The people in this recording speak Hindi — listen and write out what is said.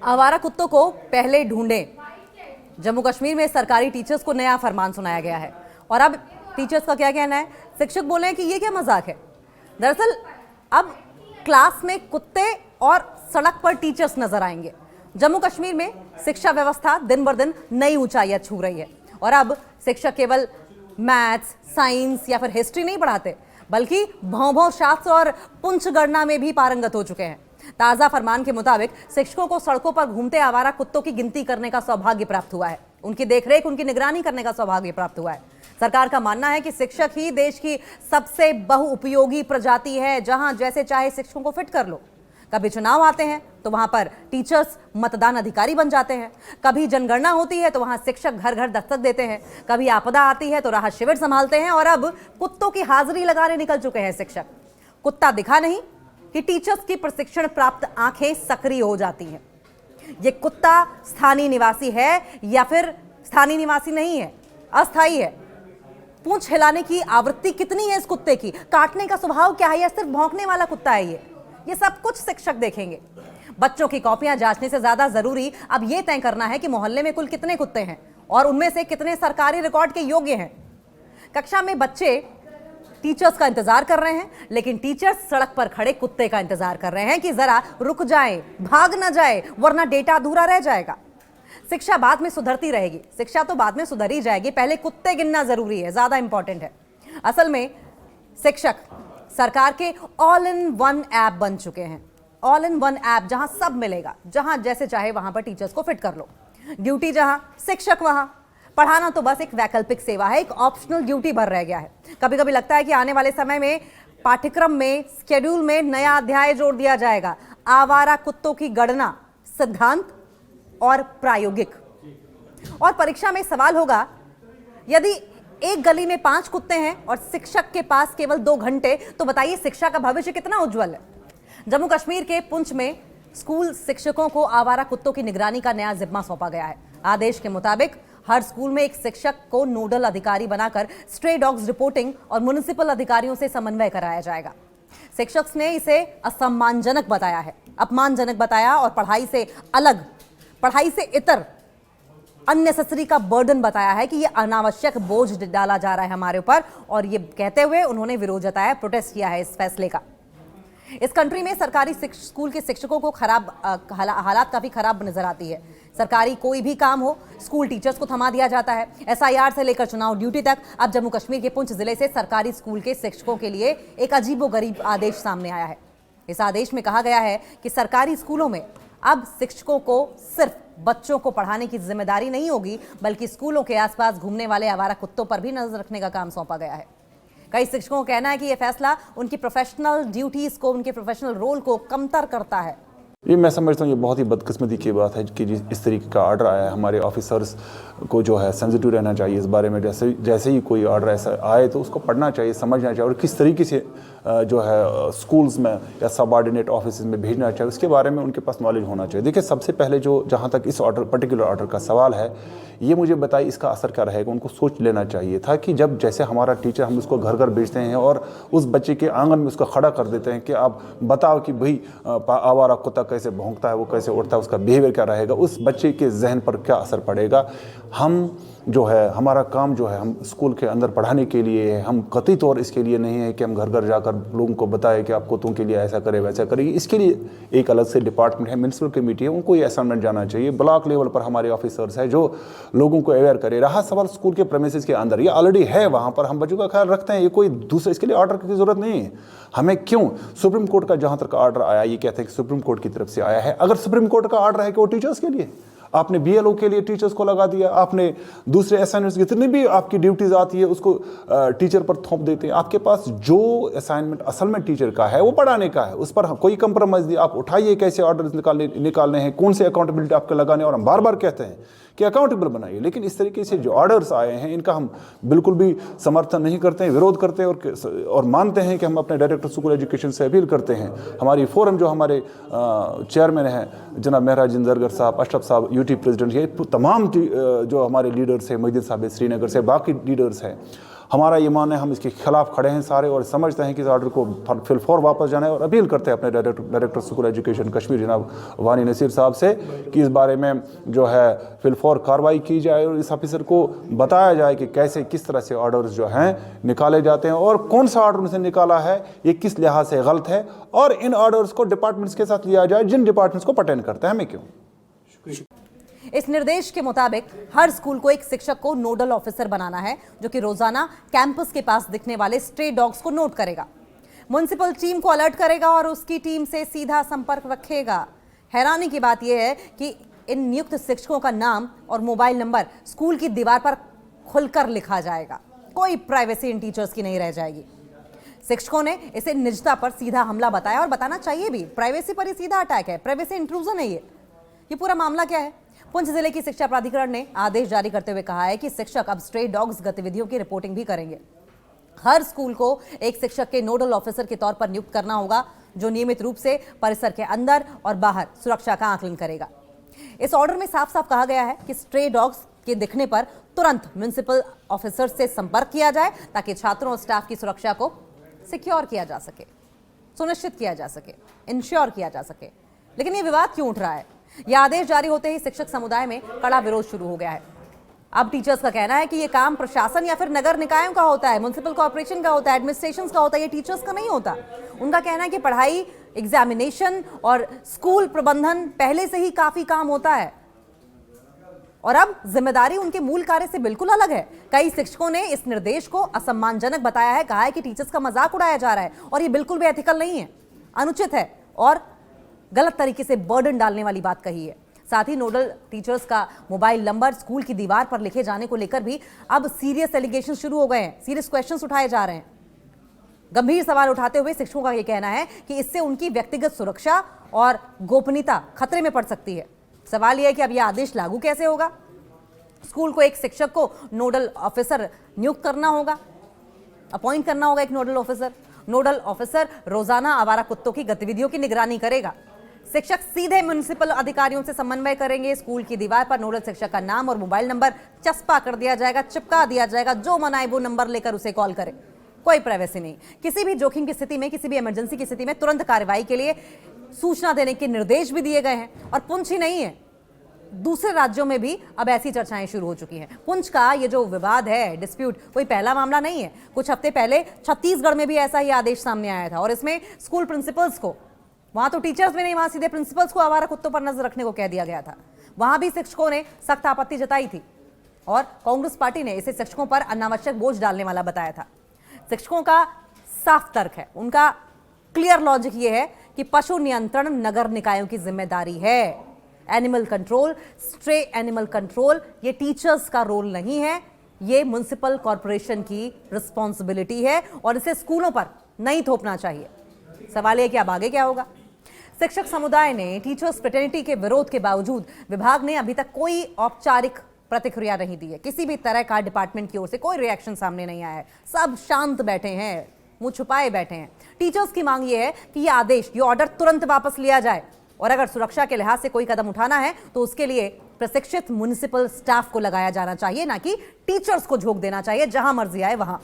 आवारा कुत्तों को पहले ढूंढें। जम्मू कश्मीर में सरकारी टीचर्स को नया फरमान सुनाया गया है और अब टीचर्स का क्या कहना है? शिक्षक बोले हैं कि ये क्या मजाक है। दरअसल अब क्लास में कुत्ते और सड़क पर टीचर्स नजर आएंगे। जम्मू कश्मीर में शिक्षा व्यवस्था दिन ब दिन नई ऊंचाइयां छू रही है और अब शिक्षक केवल मैथ्स, साइंस या फिर हिस्ट्री नहीं पढ़ाते, बल्कि भौं-भौं शास्त्र और पुंछ गणना में भी पारंगत हो चुके हैं। ताजा फरमान के मुताबिक शिक्षकों को सड़कों पर घूमते आवारा कुत्तों की गिनती करने का सौभाग्य प्राप्त हुआ है। उनकी देखरेख, उनकी निगरानी करने का सौभाग्य प्राप्त हुआ है। सरकार का मानना है कि शिक्षक ही देश की सबसे बहुउपयोगी प्रजाति है, जहां जैसे चाहे शिक्षकों को फिट कर लो। कभी चुनाव आते हैं तो वहां पर टीचर्स मतदान अधिकारी बन जाते हैं, कभी जनगणना होती है तो वहां शिक्षक घर घर दस्तक देते हैं, कभी आपदा आती है तो राहत शिविर संभालते हैं और अब कुत्तों की हाजिरी लगाने निकल चुके हैं शिक्षक। कुत्ता दिखा नहीं कि टीचर्स की प्रशिक्षण प्राप्त आंखें सक्रिय हो जाती हैं। ये कुत्ता स्थानीय निवासी है या फिर स्थानीय निवासी नहीं है, अस्थायी है? पूंछ हिलाने की आवृत्ति कितनी है इस कुत्ते की? काटने का स्वभाव क्या है या सिर्फ भौंकने वाला कुत्ता है ये सब कुछ शिक्षक देखेंगे। बच्चों की कॉपियां जांचने से ज्यादा जरूरी अब यह तय करना है कि मोहल्ले में कुल कितने कुत्ते हैं और उनमें से कितने सरकारी रिकॉर्ड के योग्य हैं। कक्षा में बच्चे टीचर्स का इंतजार कर रहे हैं, लेकिन टीचर्स सड़क पर खड़े कुत्ते का इंतजार कर रहे हैं कि जरा रुक जाए, भाग ना जाए, वरना डेटा अधूरा रह जाएगा। शिक्षा बाद में सुधरती रहेगी, शिक्षा तो बाद में सुधर ही जाएगी, पहले कुत्ते गिनना जरूरी है, ज्यादा इंपॉर्टेंट है। असल में शिक्षक सरकार के ऑल इन वन ऐप बन चुके हैं। ऑल इन वन ऐप, जहां सब मिलेगा, जहां जैसे चाहे वहां पर टीचर्स को फिट कर लो। ड्यूटी जहां, शिक्षक वहां। पढ़ाना तो बस एक वैकल्पिक सेवा है, एक ऑप्शनल ड्यूटी भर रह गया है। कभी कभी लगता है कि आने वाले समय में पाठ्यक्रम में, शेड्यूल में नया अध्याय जोड़ दिया जाएगा, आवारा कुत्तों की गणना, सिद्धांत और प्रायोगिक। और परीक्षा में सवाल होगा, यदि एक गली में 5 कुत्ते हैं और शिक्षक के पास केवल 2 घंटे, तो बताइए शिक्षा का भविष्य कितना उज्जवल है। जम्मू कश्मीर के पुंछ में स्कूल शिक्षकों को आवारा कुत्तों की निगरानी का नया जिम्मा सौंपा गया है। आदेश के मुताबिक हर स्कूल में एक शिक्षक को नोडल अधिकारी बनाकर स्ट्रे डॉग्स रिपोर्टिंग और म्युनिसिपल अधिकारियों से समन्वय कराया जाएगा। शिक्षक ने इसे असम्मानजनक बताया है, अपमानजनक बताया और पढ़ाई से अलग, पढ़ाई से इतर अननेसेसरी का बर्डन बताया है कि ये अनावश्यक बोझ डाला जा रहा है हमारे ऊपर। और ये कहते हुए उन्होंने विरोध जताया, प्रोटेस्ट किया है इस फैसले का। इस कंट्री में सरकारी स्कूल के शिक्षकों को हालात काफी खराब नजर आती है। सरकारी कोई भी काम हो, स्कूल टीचर्स को थमा दिया जाता है। एसआईआर से लेकर चुनाव ड्यूटी तक अब जम्मू कश्मीर के पुंछ जिले से सरकारी स्कूल के शिक्षकों के लिए एक अजीबोगरीब आदेश सामने आया है। इस आदेश में कहा गया है कि सरकारी स्कूलों में अब शिक्षकों को सिर्फ बच्चों को पढ़ाने की जिम्मेदारी नहीं होगी, बल्कि स्कूलों के आसपास घूमने वाले आवारा कुत्तों पर भी नजर रखने का काम सौंपा गया है। कई शिक्षकों का कहना है कि यह फैसला उनकी प्रोफेशनल ड्यूटीज को, उनके प्रोफेशनल रोल को कमतर करता है। ये मैं समझता हूँ ये बहुत ही बदकिस्मती की बात है कि इस तरीके का ऑर्डर आया है। हमारे ऑफिसर्स को जो है सेंसिटिव रहना चाहिए इस बारे में। जैसे ही कोई ऑर्डर ऐसा आए तो उसको पढ़ना चाहिए, समझना चाहिए और किस तरीके से जो है स्कूल्स में या सबऑर्डिनेट ऑफिस में भेजना चाहिए, उसके बारे में उनके पास नॉलेज होना चाहिए। देखिए, सबसे पहले जो जहाँ तक इस पर्टिकुलर ऑर्डर का सवाल है, ये मुझे बताइए इसका असर क्या रहेगा। उनको सोच लेना चाहिए था कि जब जैसे हमारा टीचर, हम उसको घर घर भेजते हैं और उस बच्चे के आंगन में उसको खड़ा कर देते हैं कि आप बताओ कि भाई आवारा कुत्ता कैसे भौंकता है, वो कैसे उड़ता है, उसका बिहेवियर क्या रहेगा, उस बच्चे के जहन पर क्या असर पड़ेगा। हम जो है, हमारा काम जो है, हम स्कूल के अंदर पढ़ाने के लिए है, हम कतई तौर इसके लिए नहीं है कि हम घर घर जाकर लोगों को बताएं कि आप कुत्तों के लिए ऐसा करें वैसा करें। इसके लिए एक अलग से डिपार्टमेंट है, म्युनिसिपल कमेटी है, उनको ये असाइनमेंट जाना चाहिए। ब्लॉक लेवल पर हमारे ऑफिसर्स है जो लोगों को अवेयर करे। रहा सवाल स्कूल के प्रेमिसेस के अंदर, ये ऑलरेडी है, वहाँ पर हम बच्चों का ख्याल रखते हैं, ये कोई दूसरे इसके लिए ऑर्डर की जरूरत नहीं है हमें। क्यों सुप्रीम कोर्ट का जहाँ तक ऑर्डर आया, ये कहते हैं कि सुप्रीम कोर्ट की तरफ से आया है। अगर सुप्रीम कोर्ट का ऑर्डर है कि वो टीचर्स के लिए, आपने बीएलओ के लिए टीचर्स को लगा दिया, आपने दूसरे असाइनमेंट्स जितनी भी आपकी ड्यूटीज आती है उसको टीचर पर थोप देते हैं। आपके पास जो असाइनमेंट असल में टीचर का है वो पढ़ाने का है, उस पर कोई कंप्रोमाइज नहीं। आप उठाइए कैसे ऑर्डर्स निकालने हैं, कौन से अकाउंटेबिलिटी आपको लगाने, और हम बार बार कहते हैं कि अकाउंटेबल बनाइए। लेकिन इस तरीके से जो ऑर्डर्स आए हैं इनका हम बिल्कुल भी समर्थन नहीं करते हैं, विरोध करते हैं और मानते हैं कि हम अपने डायरेक्टर स्कूल एजुकेशन से अपील करते हैं। हमारी फोरम जो हमारे चेयरमैन हैं जनाब महराज जिंदरगर साहब, अशरफ साहब यूटी प्रेसिडेंट, ये तमाम जो हमारे लीडर्स हैं, मजीद साहब श्रीनगर से, बाकी लीडर्स हैं, हमारा ये मानना है, हम इसके खिलाफ खड़े हैं सारे और समझते हैं कि इस ऑर्डर को फिलफौर वापस जाना है और अपील करते हैं अपने डायरेक्टर स्कूल एजुकेशन कश्मीर जनाब वानी नसीर साहब से कि इस बारे में जो है फिलफौर कार्रवाई की जाए और इस ऑफिसर को बताया जाए कि कैसे किस तरह से ऑर्डर्स जो हैं निकाले जाते हैं और कौन सा ऑर्डर उनसे निकाला है, ये किस लिहाज से गलत है और इन ऑर्डर्स को डिपार्टमेंट्स के साथ लिया जाए जिन डिपार्टमेंट्स को पर्टेन करते हैं, हमें क्यों। इस निर्देश के मुताबिक हर स्कूल को एक शिक्षक को नोडल ऑफिसर बनाना है जो कि रोजाना कैंपस के पास दिखने वाले स्ट्रे डॉग्स को नोट करेगा, म्युनिसिपल टीम को अलर्ट करेगा और उसकी टीम से सीधा संपर्क रखेगा। हैरानी की बात यह है कि इन नियुक्त शिक्षकों का नाम और मोबाइल नंबर स्कूल की दीवार पर खुलकर लिखा जाएगा। कोई प्राइवेसी इन टीचर्स की नहीं रह जाएगी। शिक्षकों ने इसे निजता पर सीधा हमला बताया और बताना चाहिए भी, प्राइवेसी पर ही सीधा अटैक है, प्राइवेसी इंट्रूजन है ये पूरा मामला क्या है। पुंछ जिले की शिक्षा प्राधिकरण ने आदेश जारी करते हुए कहा है कि शिक्षक अब स्ट्रे डॉग्स गतिविधियों की रिपोर्टिंग भी करेंगे। हर स्कूल को एक शिक्षक के नोडल ऑफिसर के तौर पर नियुक्त करना होगा जो नियमित रूप से परिसर के अंदर और बाहर सुरक्षा का आकलन करेगा। इस ऑर्डर में साफ साफ कहा गया है कि स्ट्रे डॉग्स के दिखने पर तुरंत म्युनिसिपल ऑफिसर से संपर्क किया जाए ताकि छात्रों और स्टाफ की सुरक्षा को सिक्योर किया जा सके, सुनिश्चित किया जा सके, इंश्योर किया जा सके। लेकिन ये विवाद क्यों उठ रहा है? यह आदेश जारी होते ही शिक्षक समुदाय में कड़ा विरोध शुरू हो गया है। अब टीचर्स का कहना है कि ये काम प्रशासन या फिर नगर निकायों का होता है, म्युनिसिपल कॉर्पोरेशन का होता है, एडमिनिस्ट्रेशन का होता है, ये टीचर्स का नहीं होता। उनका कहना है कि पढ़ाई, एग्जामिनेशन और स्कूल प्रबंधन पहले से ही काफी काम होता है और अब जिम्मेदारी उनके मूल कार्य से बिल्कुल अलग है। कई शिक्षकों ने इस निर्देश को असम्मानजनक बताया है, कहा है कि टीचर्स का मजाक उड़ाया जा रहा है और ये बिल्कुल भी एथिकल नहीं है, अनुचित है और गलत तरीके से बर्डन डालने वाली बात कही है। साथ ही नोडल टीचर्स का मोबाइल नंबर स्कूल की दीवार पर लिखे जाने को लेकर भी अब सीरियस एलिगेशन शुरू हो गए हैं, सीरियस क्वेश्चंस उठाए जा रहे हैं। गंभीर सवाल उठाते हुए शिक्षकों का यह कहना है कि इससे उनकी व्यक्तिगत सुरक्षा और गोपनीयता खतरे में पड़ सकती है। सवाल यह है कि अब यह आदेश लागू कैसे होगा? स्कूल को एक शिक्षक को नोडल ऑफिसर नियुक्त करना होगा, अपॉइंट करना होगा एक नोडल ऑफिसर। नोडल ऑफिसर रोजाना आवारा कुत्तों की गतिविधियों की निगरानी करेगा। शिक्षक सीधे म्युनिसिपल अधिकारियों से समन्वय करेंगे। स्कूल की दीवार पर नोडल शिक्षक का नाम और मोबाइल नंबर चस्पा कर दिया जाएगा, चिपका दिया जाएगा। जो मनाए वो नंबर लेकर उसे कॉल करे। कोई प्राइवेसी नहीं। किसी भी जोखिम की स्थिति में, किसी भी इमरजेंसी की स्थिति में तुरंत कार्रवाई के लिए सूचना देने के निर्देश भी दिए गए हैं। और पुंछ ही नहीं है, दूसरे राज्यों में भी अब ऐसी चर्चाएं शुरू हो चुकी हैं। पुंछ का ये जो विवाद है, डिस्प्यूट, कोई पहला मामला नहीं है। कुछ हफ्ते पहले छत्तीसगढ़ में भी ऐसा ही आदेश सामने आया था और इसमें स्कूल प्रिंसिपल्स को, वहां तो टीचर्स में नहीं, वहां सीधे प्रिंसिपल्स को आवारा कुत्तों पर नजर रखने को कह दिया गया था। वहां भी शिक्षकों ने सख्त आपत्ति जताई थी और कांग्रेस पार्टी ने इसे शिक्षकों पर अनावश्यक बोझ डालने वाला बताया था। शिक्षकों का साफ तर्क है, उनका क्लियर लॉजिक ये है कि पशु नियंत्रण नगर निकायों की जिम्मेदारी है। Animal control, stray animal control, ये टीचर्स का रोल नहीं है, ये म्युनिसिपल कॉर्पोरेशन की रिस्पॉन्सिबिलिटी है और इसे स्कूलों पर नहीं थोपना चाहिए। सवाल यह कि अब आगे क्या होगा? शिक्षक समुदाय ने टीचर्स फ्रेटर्निटी के विरोध के बावजूद विभाग ने अभी तक कोई औपचारिक प्रतिक्रिया नहीं दी है। किसी भी तरह का डिपार्टमेंट की ओर से कोई रिएक्शन सामने नहीं आया है। सब शांत बैठे हैं, मुंह छुपाए बैठे हैं। टीचर्स की मांग ये है कि ये आदेश, ये ऑर्डर तुरंत वापस लिया जाए और अगर सुरक्षा के लिहाज से कोई कदम उठाना है तो उसके लिए प्रशिक्षित म्युनिसिपल स्टाफ को लगाया जाना चाहिए, ना कि टीचर्स को झोंक देना चाहिए जहां मर्जी आए वहां।